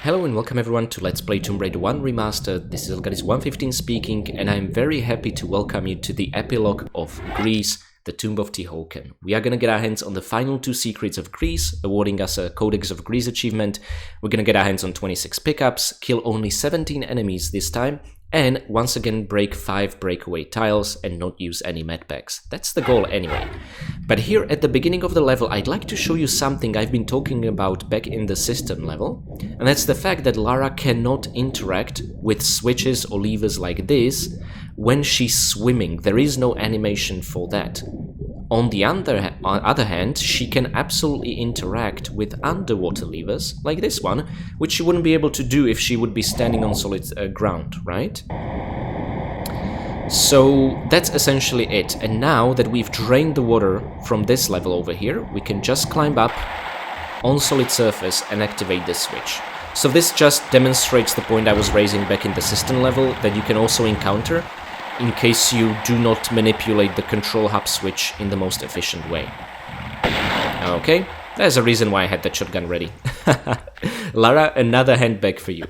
Hello and welcome everyone to Let's Play Tomb Raider 1 Remastered. This is Elgadis115 speaking, and I'm very happy to welcome you to the epilogue of Greece, the Tomb of Tihocan. We are gonna get our hands on the final 2 secrets of Greece, awarding us a Codex of Greece achievement. We're gonna get our hands on 26 pickups, kill only 17 enemies this time, and once again break 5 breakaway tiles and not use any medpacks. That's the goal anyway. But here at the beginning of the level, I'd like to show you something I've been talking about back in the system level, and that's the fact that Lara cannot interact with switches or levers like this when she's swimming. There is no animation for that. On the other hand, she can absolutely interact with underwater levers, like this one, which she wouldn't be able to do if she would be standing on solid ground, right? So that's essentially it. And now that we've drained the water from this level over here, we can just climb up on solid surface and activate this switch. So this just demonstrates the point I was raising back in the system level, that you can also encounter in case you do not manipulate the control hub switch in the most efficient way. Okay, there's a reason why I had that shotgun ready. Lara, another handbag for you.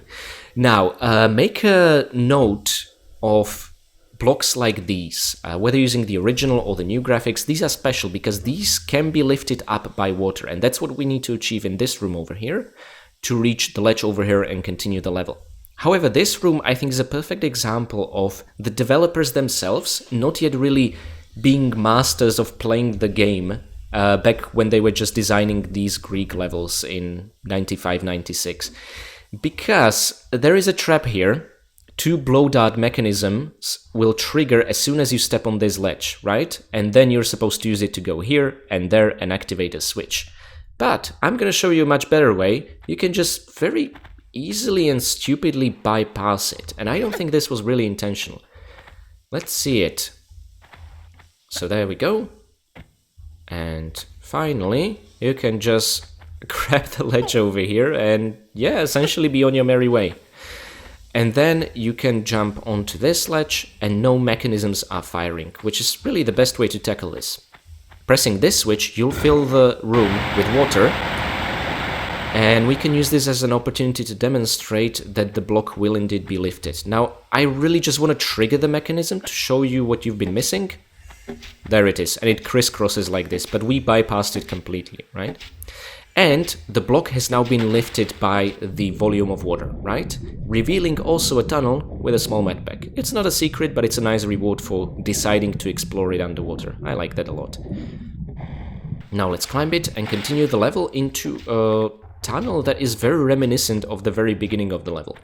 Now, make a note of blocks like these. Whether using the original or the new graphics, these are special because these can be lifted up by water, and that's what we need to achieve in this room over here to reach the ledge over here and continue the level. However, this room I think is a perfect example of the developers themselves not yet really being masters of playing the game back when they were just designing these Greek levels in 95-96. Because there is a trap here. 2 blow dart mechanisms will trigger as soon as you step on this ledge, right? And then you're supposed to use it to go here and there and activate a switch. But I'm gonna show you a much better way. You can just very easily and stupidly bypass it, and I don't think this was really intentional. Let's see it. So there we go, and finally you can just grab the ledge over here and yeah, essentially be on your merry way. And then you can jump onto this ledge and no mechanisms are firing, which is really the best way to tackle this. Pressing this switch, you'll fill the room with water, and we can use this as an opportunity to demonstrate that the block will indeed be lifted. Now, I really just want to trigger the mechanism to show you what you've been missing. There it is, and it crisscrosses like this, but we bypassed it completely, right? And the block has now been lifted by the volume of water, right? Revealing also a tunnel with a small medpack. It's not a secret, but it's a nice reward for deciding to explore it underwater. I like that a lot. Now let's climb it and continue the level into a tunnel that is very reminiscent of the very beginning of the level.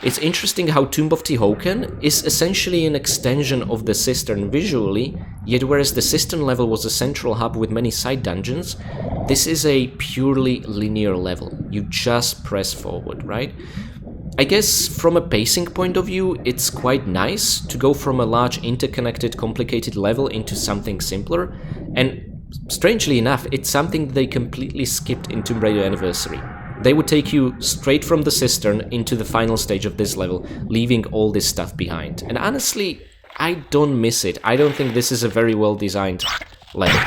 It's interesting how Tomb of Tihocan is essentially an extension of the cistern visually, yet whereas the cistern level was a central hub with many side dungeons, this is a purely linear level. You just press forward, right? I guess from a pacing point of view, it's quite nice to go from a large interconnected complicated level into something simpler, and strangely enough, it's something they completely skipped in Tomb Raider Anniversary. They would take you straight from the cistern into the final stage of this level, leaving all this stuff behind. And honestly, I don't miss it. I don't think this is a very well designed level.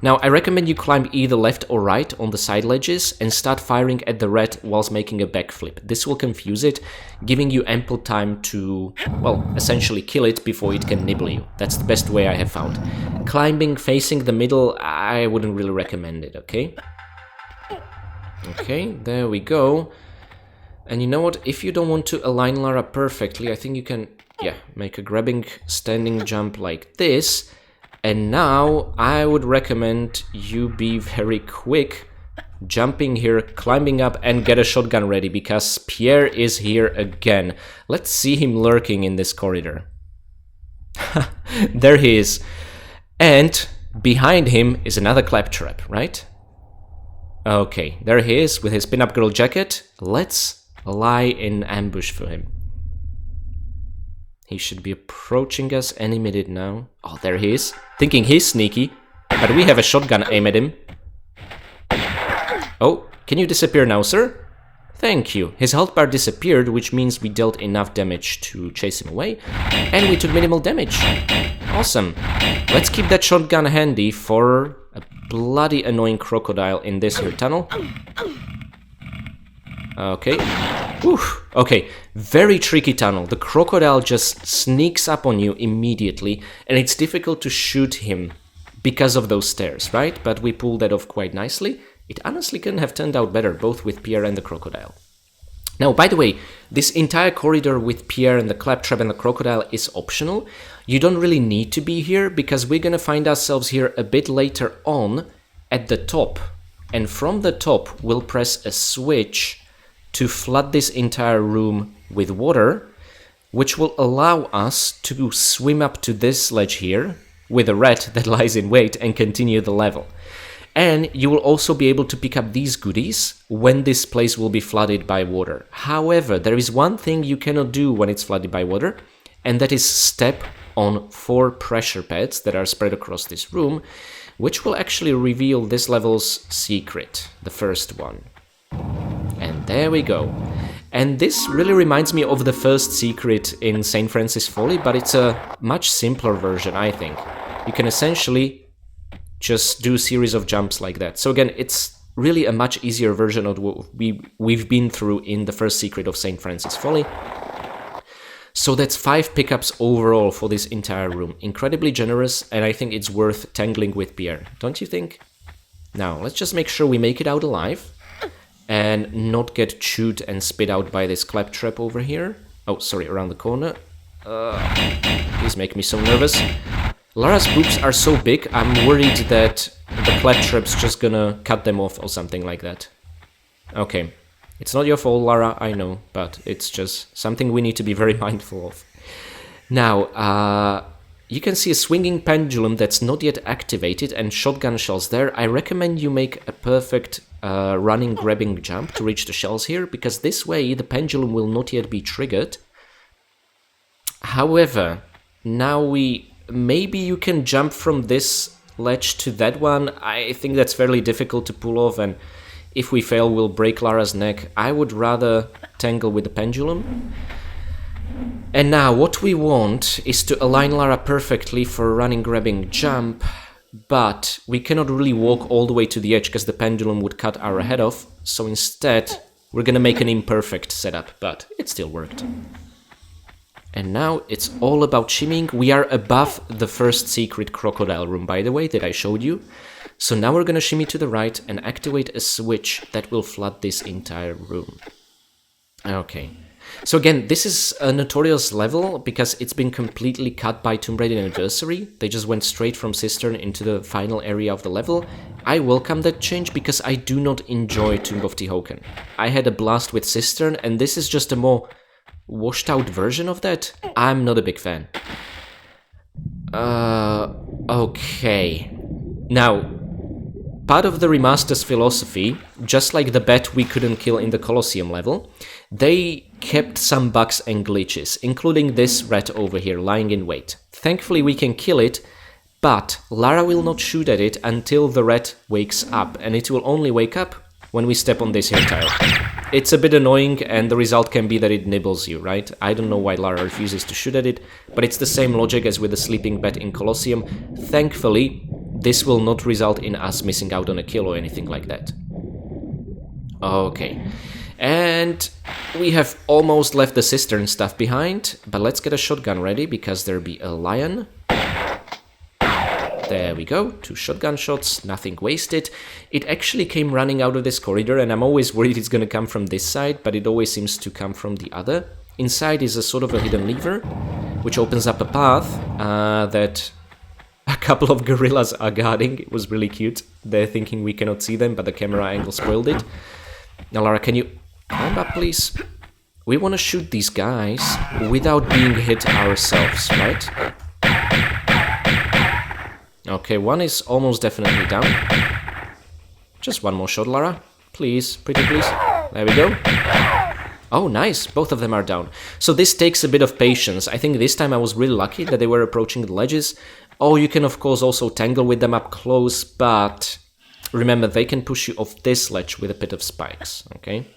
Now, I recommend you climb either left or right on the side ledges and start firing at the red whilst making a backflip. This will confuse it, giving you ample time to, well, essentially kill it before it can nibble you. That's the best way I have found. Climbing facing the middle, I wouldn't really recommend it, okay? Okay, there we go. And you know what? If you don't want to align Lara perfectly, I think you can, yeah, make a grabbing standing jump like this. And now I would recommend you be very quick, jumping here, climbing up, and get a shotgun ready, because Pierre is here again. Let's see him lurking in this corridor. There he is. And behind him is another claptrap, right? Okay, there he is with his pin-up girl jacket. Let's lie in ambush for him. He should be approaching us any minute now. Oh, there he is. Thinking he's sneaky, but we have a shotgun aim at him. Oh, can you disappear now, sir? Thank you. His health bar disappeared, which means we dealt enough damage to chase him away, and we took minimal damage. Awesome. Let's keep that shotgun handy for a bloody annoying crocodile in this here tunnel. Okay. Oof. Okay, very tricky tunnel. The crocodile just sneaks up on you immediately, and it's difficult to shoot him because of those stairs, right? But we pulled that off quite nicely. It honestly couldn't have turned out better, both with Pierre and the crocodile. Now, by the way, this entire corridor with Pierre and the claptrap and the crocodile is optional. You don't really need to be here, because we're gonna find ourselves here a bit later on at the top. And from the top, we'll press a switch to flood this entire room with water, which will allow us to swim up to this ledge here with a rat that lies in wait and continue the level. And you will also be able to pick up these goodies when this place will be flooded by water. However, there is one thing you cannot do when it's flooded by water, and that is step on 4 pressure pads that are spread across this room, which will actually reveal this level's secret, the first one. And there we go. And this really reminds me of the first secret in St. Francis Folly, but it's a much simpler version, I think. You can essentially just do a series of jumps like that. So again, it's really a much easier version of what we've been through in the first secret of St. Francis Folly. So that's 5 pickups overall for this entire room. Incredibly generous, and I think it's worth tangling with Pierre, don't you think? Now, let's just make sure we make it out alive and not get chewed and spit out by this claptrap over here. Oh, sorry, around the corner. Please make me so nervous. Lara's boobs are so big, I'm worried that the claptrap's just gonna cut them off or something like that. Okay. It's not your fault, Lara, I know, but it's just something we need to be very mindful of. Now, you can see a swinging pendulum that's not yet activated and shotgun shells there. I recommend you make a perfect running grabbing jump to reach the shells here, because this way the pendulum will not yet be triggered. However, now maybe you can jump from this ledge to that one. I think that's fairly difficult to pull off, and if we fail, we'll break Lara's neck. I would rather tangle with the pendulum. And now what we want is to align Lara perfectly for a running grabbing jump, but we cannot really walk all the way to the edge because the pendulum would cut our head off. So instead, we're gonna make an imperfect setup, but it still worked. And now it's all about shimmying. We are above the first secret crocodile room, by the way, that I showed you. So now we're gonna shimmy to the right and activate a switch that will flood this entire room. Okay. So again, this is a notorious level because it's been completely cut by Tomb Raider Anniversary. They just went straight from Cistern into the final area of the level. I welcome that change because I do not enjoy Tomb of Tihocan. I had a blast with Cistern, and this is just a more washed out version of that. I'm not a big fan. Okay. Now, part of the Remaster's philosophy, just like the bat we couldn't kill in the Colosseum level, they kept some bugs and glitches, including this rat over here lying in wait. Thankfully we can kill it, but Lara will not shoot at it until the rat wakes up, and it will only wake up when we step on this hair tile. It's a bit annoying, and the result can be that it nibbles you, right? I don't know why Lara refuses to shoot at it, but it's the same logic as with the sleeping bat in Colosseum. Thankfully, this will not result in us missing out on a kill or anything like that. Okay. And we have almost left the cistern stuff behind, but let's get a shotgun ready because there'll be a lion. There we go, 2 shotgun shots, nothing wasted. It actually came running out of this corridor, and I'm always worried it's gonna come from this side, but it always seems to come from the other. Inside is a sort of a hidden lever, which opens up a path that a couple of gorillas are guarding. It was really cute. They're thinking we cannot see them, but the camera angle spoiled it. Now, Lara, can you climb up, please? We want to shoot these guys without being hit ourselves, right? Okay, one is almost definitely down. Just one more shot, Lara. Please, pretty please. There we go. Oh, nice. Both of them are down. So this takes a bit of patience. I think this time I was really lucky that they were approaching the ledges. Oh, you can, of course, also tangle with them up close, but remember, they can push you off this ledge with a bit of spikes, okay?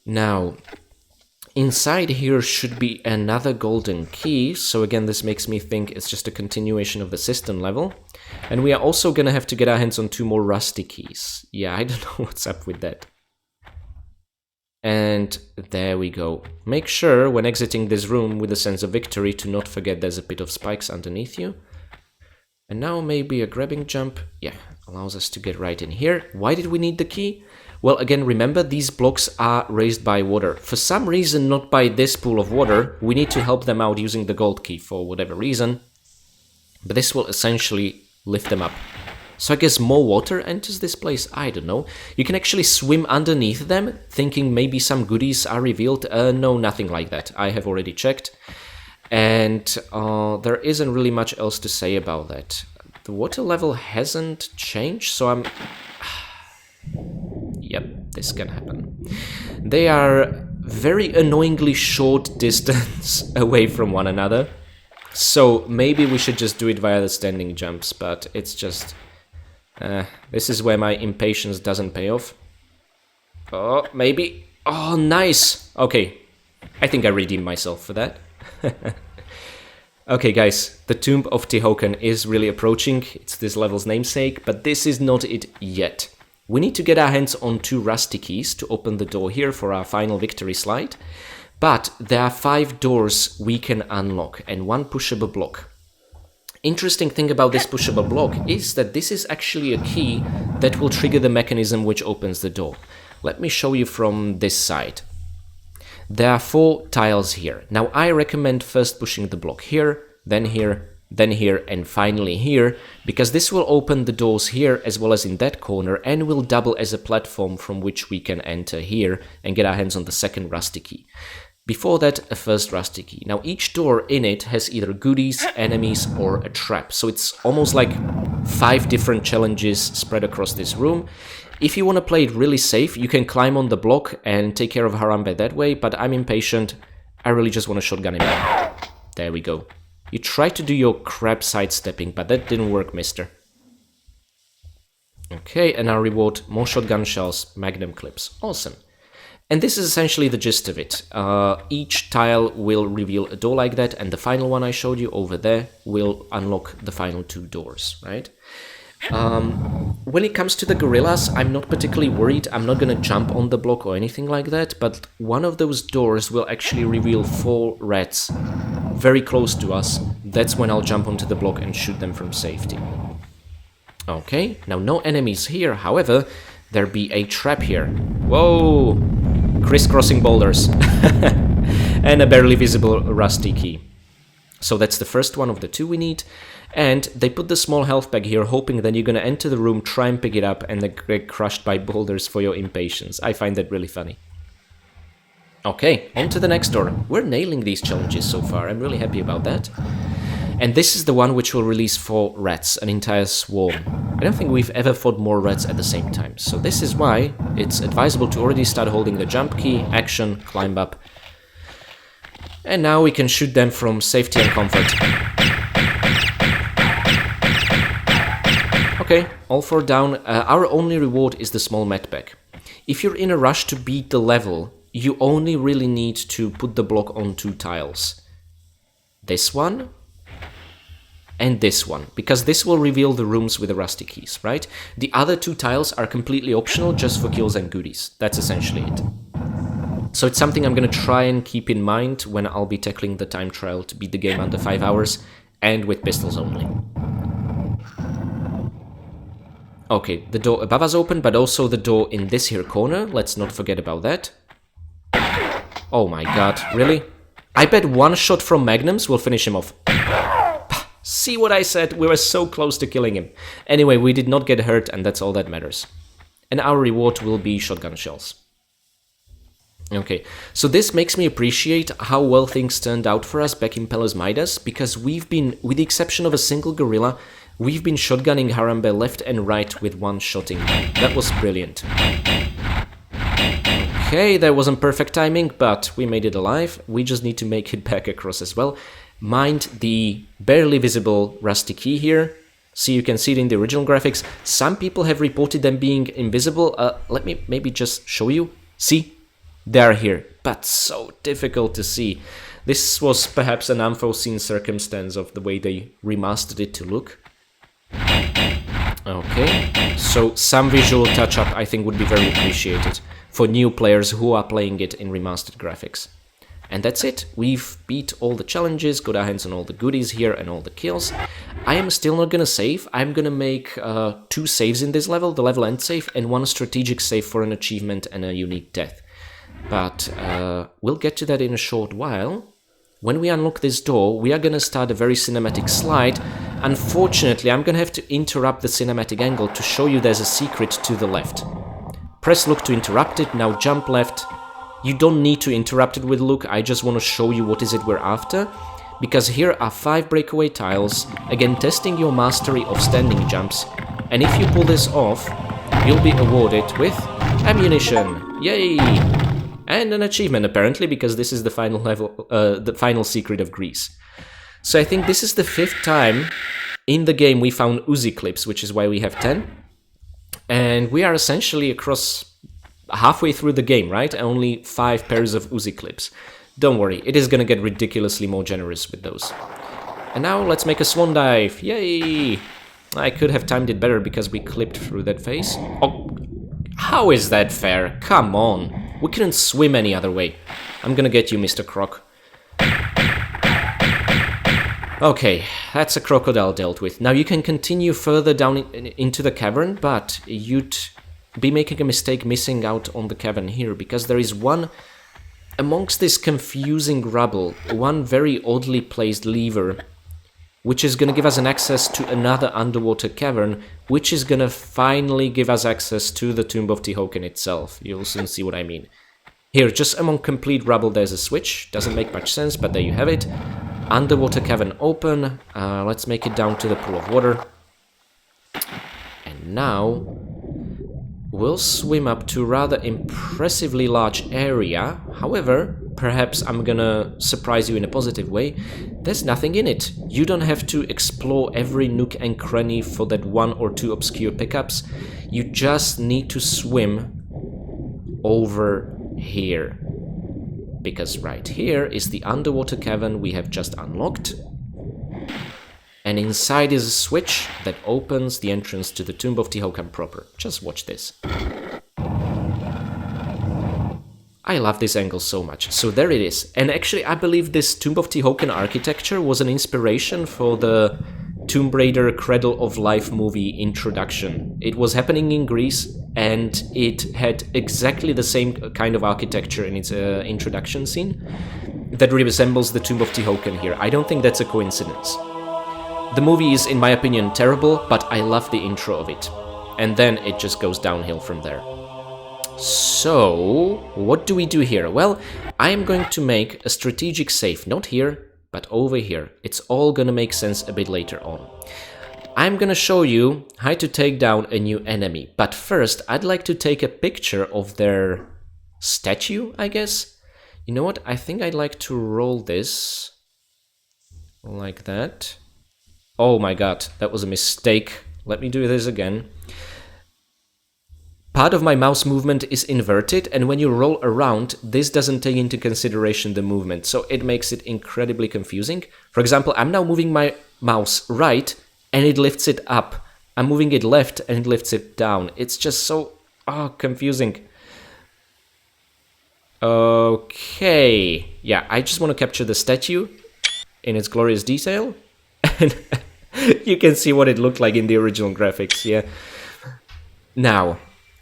Now, inside here should be another golden key, so again, this makes me think it's just a continuation of the system level. And we are also gonna have to get our hands on 2 more rusty keys. Yeah, I don't know what's up with that. And there we go. Make sure when exiting this room with a sense of victory to not forget there's a bit of spikes underneath you. And now maybe a grabbing jump. Yeah, allows us to get right in here. Why did we need the key? Well, again, remember, these blocks are raised by water. For some reason, not by this pool of water. We need to help them out using the gold key for whatever reason. But this will essentially lift them up. So I guess more water enters this place. I don't know. You can actually swim underneath them, thinking maybe some goodies are revealed. No, nothing like that. I have already checked. And there isn't really much else to say about that. The water level hasn't changed, so I'm... Yep, this can happen. They are very annoyingly short distance away from one another. So maybe we should just do it via the standing jumps, but it's just... this is where my impatience doesn't pay off. Oh, maybe... Oh, nice! Okay, I think I redeemed myself for that. Okay, guys, the Tomb of Tihocan is really approaching. It's this level's namesake, but this is not it yet. We need to get our hands on 2 rusty keys to open the door here for our final victory slide. But there are 5 doors we can unlock and 1 pushable block. Interesting thing about this pushable block is that this is actually a key that will trigger the mechanism which opens the door. Let me show you from this side. There are 4 tiles here. Now I recommend first pushing the block here, then here, and finally here, because this will open the doors here as well as in that corner and will double as a platform from which we can enter here and get our hands on the second rusty key. Before that, a first rusty key. Now each door in it has either goodies, enemies, or a trap. So it's almost like 5 different challenges spread across this room. If you want to play it really safe, you can climb on the block and take care of Harambe that way, but I'm impatient. I really just want to shotgun him out. There we go. You tried to do your crab sidestepping, but that didn't work, mister. Okay, and our reward, more shotgun shells, magnum clips. Awesome. And this is essentially the gist of it. Each tile will reveal a door like that, and the final one I showed you over there will unlock the final 2 doors, right? When it comes to the gorillas, I'm not particularly worried. I'm not gonna jump on the block or anything like that, but one of those doors will actually reveal 4 rats very close to us. That's when I'll jump onto the block and shoot them from safety. Okay, now no enemies here, however, there be a trap here. Whoa! Crisscrossing boulders. And a barely visible rusty key. So that's the first one of the 2 we need. And they put the small health bag here, hoping that you're gonna enter the room, try and pick it up, and then get crushed by boulders for your impatience. I find that really funny. Okay, on to the next door. We're nailing these challenges so far, I'm really happy about that. And this is the one which will release 4 rats, an entire swarm. I don't think we've ever fought more rats at the same time, so this is why it's advisable to already start holding the jump key, action, climb up. And now we can shoot them from safety and comfort. Okay, all 4 down. Our only reward is the small medpack. If you're in a rush to beat the level, you only really need to put the block on 2 tiles. This one and this one, because this will reveal the rooms with the rusty keys, right? The other 2 tiles are completely optional, just for kills and goodies. That's essentially it. So it's something I'm gonna try and keep in mind when I'll be tackling the time trial to beat the game under 5 hours, and with pistols only. Okay, the door above us open, but also the door in this here corner. Let's not forget about that. Oh my god, really? I bet 1 shot from magnums will finish him off. See what I said? We were so close to killing him. Anyway, we did not get hurt, and that's all that matters. And our reward will be shotgun shells. Okay, so this makes me appreciate how well things turned out for us back in Pelos Midas, because we've been, with the exception of a single gorilla, we've been shotgunning Harambe left and right with 1 shotting. That was brilliant. Okay, that wasn't perfect timing, but we made it alive. We just need to make it back across as well. Mind the barely visible rusty key here. See, you can see it in the original graphics. Some people have reported them being invisible. Let me maybe just show you. See? They are here, but so difficult to see. This was perhaps an unforeseen circumstance of the way they remastered it to look. Okay, so some visual touch-up I think would be very appreciated for new players who are playing it in remastered graphics. And that's it. We've beat all the challenges, got our hands on all the goodies here and all the kills. I am still not gonna save. I'm gonna make 2 saves in this level, the level end save, and 1 strategic save for an achievement and a unique death. But we'll get to that in a short while. When we unlock this door, we are gonna start a very cinematic slide. Unfortunately, I'm gonna have to interrupt the cinematic angle to show you there's a secret to the left. Press look to interrupt it, now jump left. You don't need to interrupt it with look, I just want to show you what is it we're after. Because here are 5 breakaway tiles, again testing your mastery of standing jumps. And if you pull this off, you'll be awarded with ammunition. Yay! And an achievement apparently, because this is the final level, the final secret of Greece. So I think this is the 5th time in the game we found Uzi clips, which is why we have 10. And we are essentially across halfway through the game, right? Only 5 pairs of Uzi clips. Don't worry, it is gonna get ridiculously more generous with those. And now let's make a swan dive. Yay! I could have timed it better because we clipped through that phase. Oh, how is that fair? Come on. We couldn't swim any other way. I'm gonna get you, Mr. Croc. Okay, that's a crocodile dealt with. Now you can continue further down into the cavern, but you'd be making a mistake missing out on the cavern here, because there is one, amongst this confusing rubble, one very oddly placed lever, which is gonna give us an access to another underwater cavern, which is gonna finally give us access to the Tomb of Tihocan itself. You'll soon see what I mean. Here, just among complete rubble, there's a switch. Doesn't make much sense, but there you have it. Underwater cavern open. Let's make it down to the pool of water. And now we'll swim up to a rather impressively large area. However, perhaps I'm gonna surprise you in a positive way. There's nothing in it. You don't have to explore every nook and cranny for that 1 or 2 obscure pickups. You just need to swim over here. Because right here is the underwater cavern we have just unlocked. And inside is a switch that opens the entrance to the Tomb of Tihocan proper. Just watch this. I love this angle so much. So there it is. And actually I believe this Tomb of Tihocan architecture was an inspiration for the Tomb Raider Cradle of Life movie introduction. It was happening in Greece and it had exactly the same kind of architecture in its introduction scene that resembles the Tomb of Tihocan here. I don't think that's a coincidence. The movie is, in my opinion, terrible, but I love the intro of it. And then it just goes downhill from there. So, what do we do here? Well, I am going to make a strategic save, not here, but over here. It's all gonna make sense a bit later on. I'm gonna show you how to take down a new enemy, but first I'd like to take a picture of their statue, I guess. You know what? I think I'd like to roll this like that. Oh my god, that was a mistake. Let me do this again. Part of my mouse movement is inverted, and when you roll around, this doesn't take into consideration the movement, so it makes it incredibly confusing. For example, I'm now moving my mouse right, and it lifts it up. I'm moving it left, and it lifts it down. It's just so confusing. Okay. Yeah, I just want to capture the statue in its glorious detail. And you can see what it looked like in the original graphics, yeah. Now,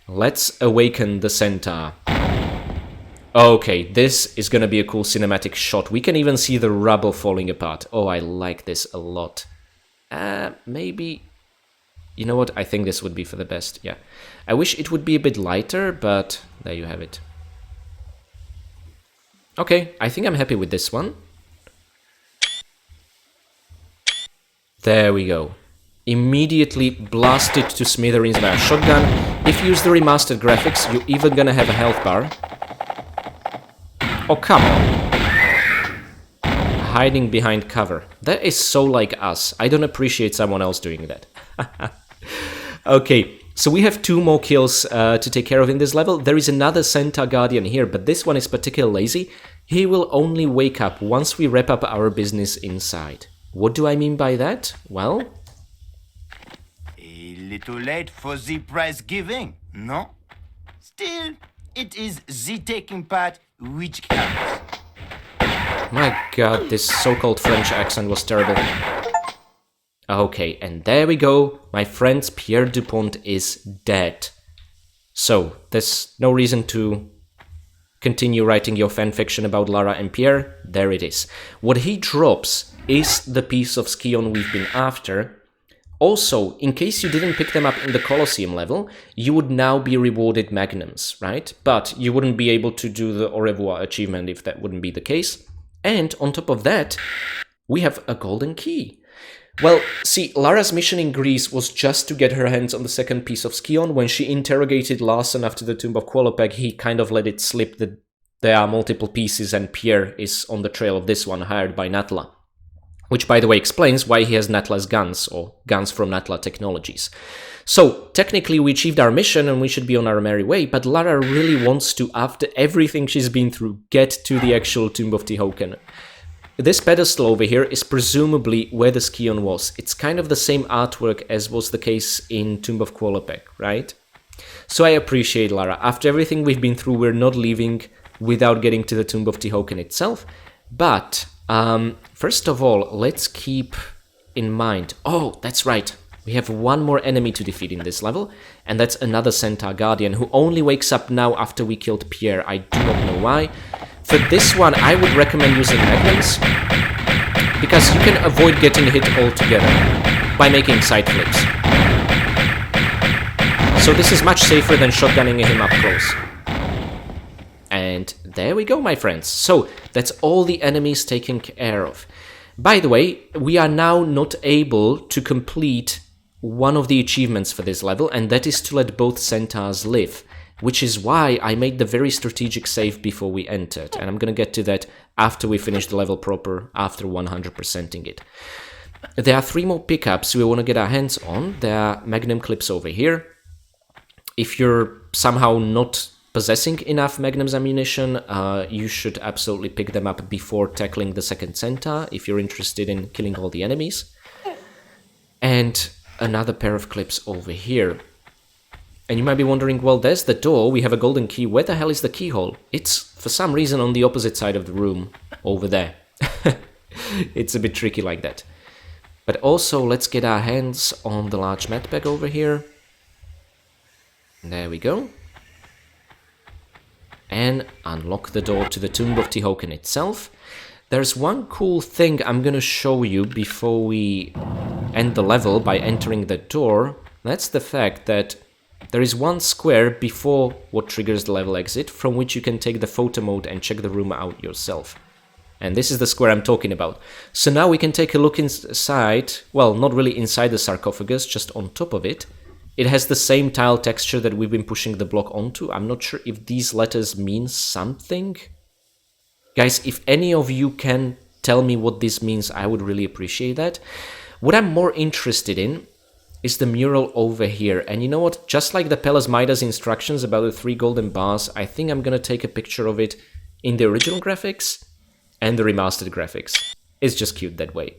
let's awaken the centaur. Okay, this is gonna be a cool cinematic shot. We can even see the rubble falling apart. Oh, I like this a lot. Maybe... You know what? I think this would be for the best, yeah. I wish it would be a bit lighter, but there you have it. Okay, I think I'm happy with this one. There we go. Immediately blasted to smithereens by a shotgun. If you use the remastered graphics, you're even gonna have a health bar. Oh, come on. Hiding behind cover. That is so like us. I don't appreciate someone else doing that. Okay, so we have 2 more kills to take care of in this level. There is another Centaur Guardian here, but this one is particularly lazy. He will only wake up once we wrap up our business inside. What do I mean by that? Well... little late for the prize giving, no? Still, it is the taking part which counts. My god, this so-called French accent was terrible. Okay, and there we go. My friend Pierre Dupont is dead. So, there's no reason to continue writing your fanfiction about Lara and Pierre. There it is. What he drops is the piece of Skion we've been after. Also, in case you didn't pick them up in the Colosseum level, you would now be rewarded magnums, right? But you wouldn't be able to do the Au revoir achievement if that wouldn't be the case. And on top of that, we have a golden key. Well, see, Lara's mission in Greece was just to get her hands on the second piece of Skion. When she interrogated Larsen after the Tomb of Qualopec, he kind of let it slip that there are multiple pieces and Pierre is on the trail of this one, hired by Natla. Which, by the way, explains why he has Natla's guns, or guns from Natla Technologies. So, technically we achieved our mission and we should be on our merry way, but Lara really wants to, after everything she's been through, get to the actual Tomb of Tihocan. This pedestal over here is presumably where the Skion was. It's kind of the same artwork as was the case in Tomb of Qualopec, right? So I appreciate Lara. After everything we've been through, we're not leaving without getting to the Tomb of Tihocan itself. But, first of all, let's keep in mind... Oh, that's right. We have one more enemy to defeat in this level, and that's another Centaur Guardian, who only wakes up now after we killed Pierre. I do not know why. For this one, I would recommend using magnums, because you can avoid getting hit altogether by making side flips. So this is much safer than shotgunning him up close. And there we go, my friends. So that's all the enemies taken care of. By the way, we are now not able to complete one of the achievements for this level, and that is to let both centaurs live. Which is why I made the very strategic save before we entered. And I'm gonna get to that after we finish the level proper, after 100%ing it. There are 3 more pickups we want to get our hands on. There are magnum clips over here. If you're somehow not possessing enough magnums ammunition, you should absolutely pick them up before tackling the second centaur, if you're interested in killing all the enemies. And another pair of clips over here. And you might be wondering, well, there's the door, we have a golden key, where the hell is the keyhole? It's, for some reason, on the opposite side of the room, over there. It's a bit tricky like that. But also, let's get our hands on the large medbag over here. There we go. And unlock the door to the Tomb of Tihocan itself. There's one cool thing I'm gonna show you before we end the level by entering the door. That's the fact that there is one square before what triggers the level exit, from which you can take the photo mode and check the room out yourself. And this is the square I'm talking about. So now we can take a look inside, well, not really inside the sarcophagus, just on top of it. It has the same tile texture that we've been pushing the block onto. I'm not sure if these letters mean something. Guys, if any of you can tell me what this means, I would really appreciate that. What I'm more interested in is the mural over here. And you know what? Just like the Pelas Midas instructions about the 3 golden bars, I think I'm gonna take a picture of it in the original graphics and the remastered graphics. It's just cute that way.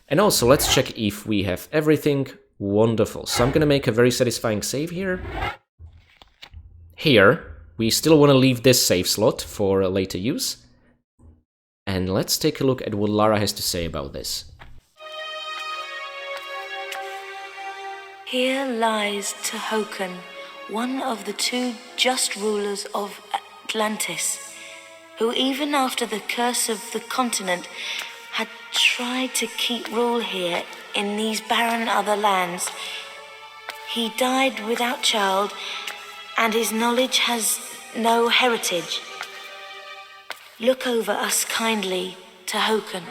And also, let's check if we have everything. Wonderful. So I'm gonna make a very satisfying save here. Here, we still want to leave this save slot for later use. And let's take a look at what Lara has to say about this. Here lies Tihocan, one of the 2 just rulers of Atlantis, who even after the curse of the continent had tried to keep rule here in these barren other lands. He died without child, and his knowledge has no heritage. Look over us kindly, Tihocan.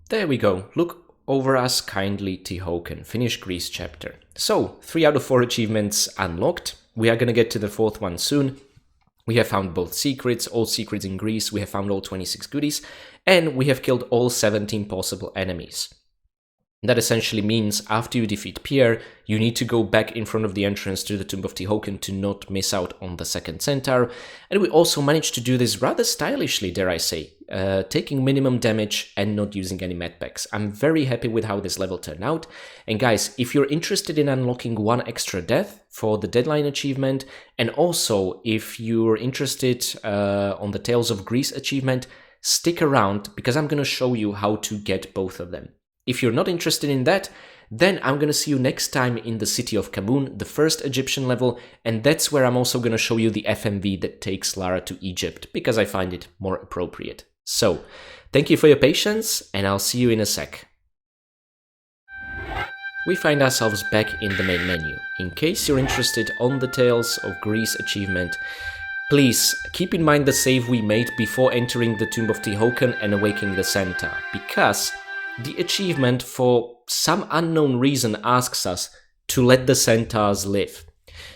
There we go. Look over us kindly, Tihocan. Finish Greece chapter. So, 3 out of 4 achievements unlocked. We are gonna get to the 4th one soon. We have found both secrets, all secrets in Greece, we have found all 26 goodies, and we have killed all 17 possible enemies. That essentially means after you defeat Pierre, you need to go back in front of the entrance to the Tomb of Tihocan to not miss out on the second centaur. And we also managed to do this rather stylishly, dare I say. taking minimum damage and not using any med packs. I'm very happy with how this level turned out. And guys, if you're interested in unlocking one extra death for the deadline achievement, and also if you're interested on the Tales of Greece achievement, stick around because I'm going to show you how to get both of them. If you're not interested in that, then I'm going to see you next time in the city of Kamun, the first Egyptian level, and that's where I'm also going to show you the FMV that takes Lara to Egypt, because I find it more appropriate. So, thank you for your patience, and I'll see you in a sec. We find ourselves back in the main menu. In case you're interested on the Tales of Greece achievement, please keep in mind the save we made before entering the Tomb of Tihocan and awakening the Centaur, because the achievement for some unknown reason asks us to let the centaurs live.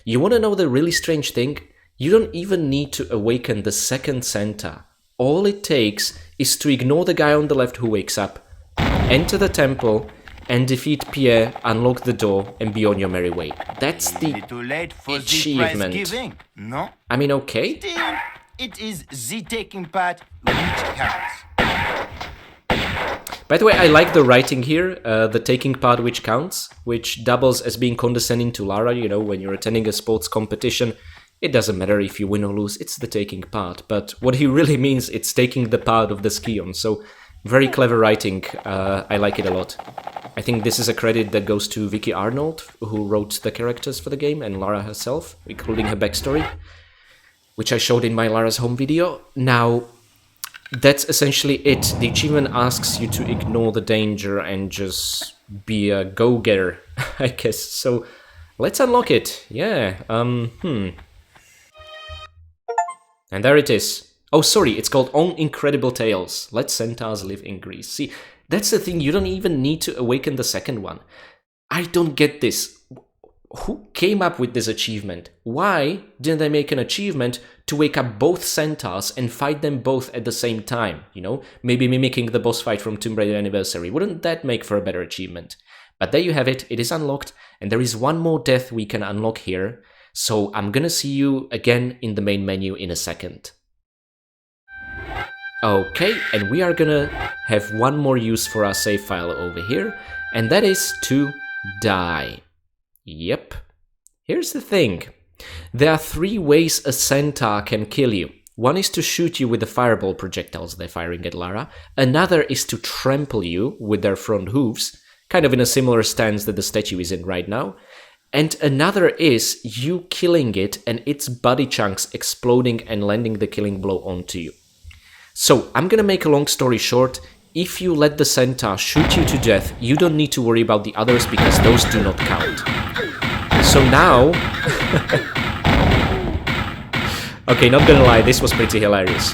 You want to know the really strange thing? You don't even need to awaken the second centaur. All it takes is to ignore the guy on the left who wakes up, enter the temple, and defeat Pierre, unlock the door, and be on your merry way. That's the achievement. No? I mean, okay. Still, it is the taking part which counts. By the way, I like the writing here, the taking part which counts, which doubles as being condescending to Lara, you know, when you're attending a sports competition. It doesn't matter if you win or lose, it's the taking part. But what he really means, it's taking the part of the skion. So, very clever writing, I like it a lot. I think this is a credit that goes to Vicky Arnold, who wrote the characters for the game, and Lara herself, including her backstory, which I showed in my Lara's home video. Now, that's essentially it. The achievement asks you to ignore the danger and just be a go-getter, I guess. So let's unlock it. Yeah, And there it is. Oh, sorry, it's called On Incredible Tales. Let Centaurs Live in Greece. See, that's the thing, you don't even need to awaken the second one. I don't get this. Who came up with this achievement? Why didn't they make an achievement to wake up both centaurs and fight them both at the same time? You know, maybe mimicking the boss fight from Tomb Raider Anniversary. Wouldn't that make for a better achievement? But there you have it, it is unlocked, and there is one more death we can unlock here. So I'm gonna see you again in the main menu in a second. Okay, and we are gonna have one more use for our save file over here, and that is to die. Yep. Here's the thing. There are 3 ways a centaur can kill you. One is to shoot you with the fireball projectiles they're firing at Lara. Another is to trample you with their front hooves, kind of in a similar stance that the statue is in right now. And another is you killing it and its body chunks exploding and landing the killing blow onto you. So, I'm gonna make a long story short. If you let the centaur shoot you to death, you don't need to worry about the others because those do not count. So now... Okay, not gonna lie, this was pretty hilarious.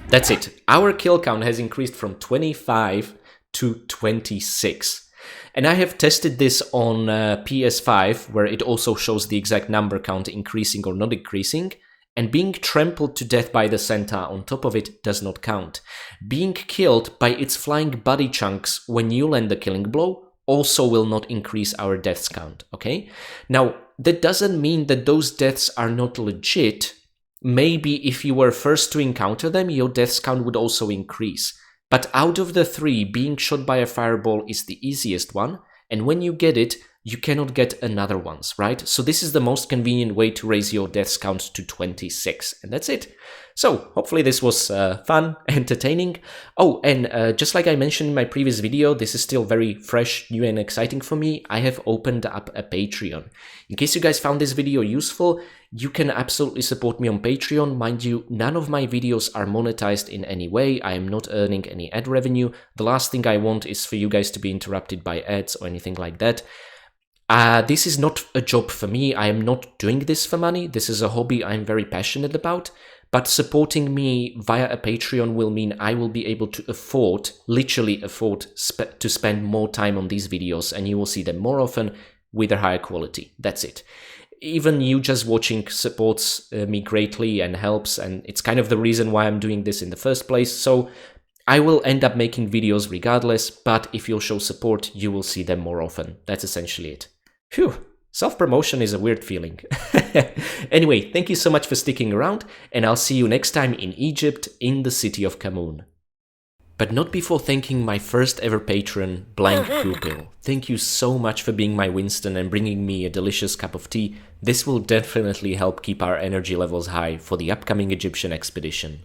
That's it. Our kill count has increased from 25 to 26. And I have tested this on PS5, where it also shows the exact number count increasing or not increasing. And being trampled to death by the centaur on top of it does not count. Being killed by its flying body chunks when you land the killing blow also will not increase our deaths count, okay? Now, that doesn't mean that those deaths are not legit. Maybe if you were first to encounter them, your deaths count would also increase. But out of the 3, being shot by a fireball is the easiest one, and when you get it, you cannot get another ones, right? So this is the most convenient way to raise your deaths count to 26, and that's it. So, hopefully this was fun, entertaining. Oh, and just like I mentioned in my previous video, this is still very fresh, new and exciting for me. I have opened up a Patreon. In case you guys found this video useful, you can absolutely support me on Patreon. Mind you, none of my videos are monetized in any way. I am not earning any ad revenue. The last thing I want is for you guys to be interrupted by ads or anything like that. This is not a job for me. I am not doing this for money. This is a hobby I'm very passionate about. But supporting me via a Patreon will mean I will be able to afford, literally afford, to spend more time on these videos, and you will see them more often with a higher quality. That's it. Even you just watching supports me greatly and helps, and it's kind of the reason why I'm doing this in the first place. So I will end up making videos regardless, but if you'll show support, you will see them more often. That's essentially it. Phew. Self-promotion is a weird feeling. Anyway, thank you so much for sticking around, and I'll see you next time in Egypt, in the city of Kamun. But not before thanking my first ever patron, Blank Pupil. Thank you so much for being my Winston and bringing me a delicious cup of tea. This will definitely help keep our energy levels high for the upcoming Egyptian expedition.